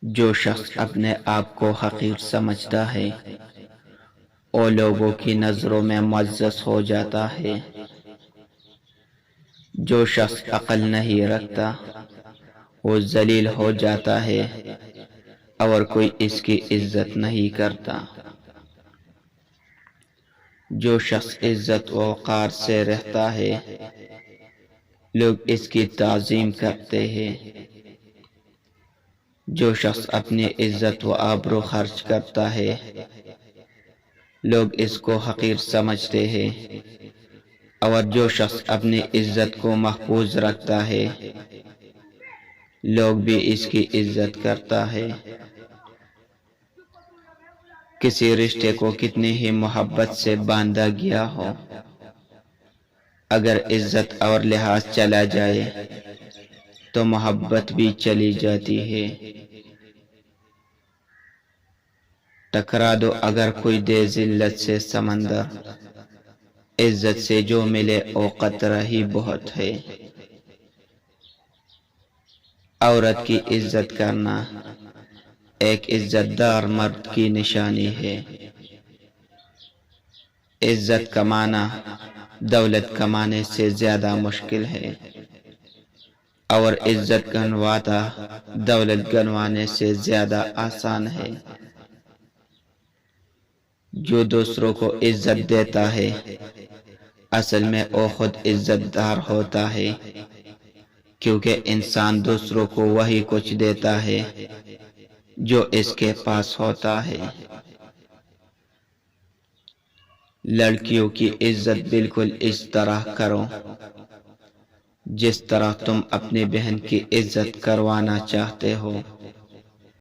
جو شخص اپنے آپ کو حقیر سمجھتا ہے وہ لوگوں کی نظروں میں معزز ہو جاتا ہے۔ جو شخص عقل نہیں رکھتا وہ ذلیل ہو جاتا ہے اور کوئی اس کی عزت نہیں کرتا۔ جو شخص عزت و وقار سے رہتا ہے لوگ اس کی تعظیم کرتے ہیں۔ جو شخص اپنی عزت و آبرو خرچ کرتا ہے لوگ اس کو حقیر سمجھتے ہیں، اور جو شخص اپنی عزت کو محفوظ رکھتا ہے لوگ بھی اس کی عزت کرتا ہے۔ کسی رشتے کو کتنی ہی محبت سے باندھا گیا ہو، اگر عزت اور لحاظ چلا جائے تو محبت بھی چلی جاتی ہے۔ ٹکرا دو اگر کوئی دے ذلت سے سمندر، عزت سے جو ملے وہ قطرہ ہی بہت ہے۔ عورت کی عزت کرنا ایک عزت دار مرد کی نشانی ہے۔ عزت کمانا دولت کمانے سے زیادہ مشکل ہے، اور عزت گنواتا دولت گنوانے سے زیادہ آسان ہے۔ جو دوسروں کو عزت دیتا ہے اصل میں وہ خود عزت دار ہوتا ہے، کیونکہ انسان دوسروں کو وہی کچھ دیتا ہے جو اس کے پاس ہوتا ہے۔ لڑکیوں کی عزت بالکل اس طرح کرو جس طرح تم اپنی بہن کی عزت کروانا چاہتے ہو۔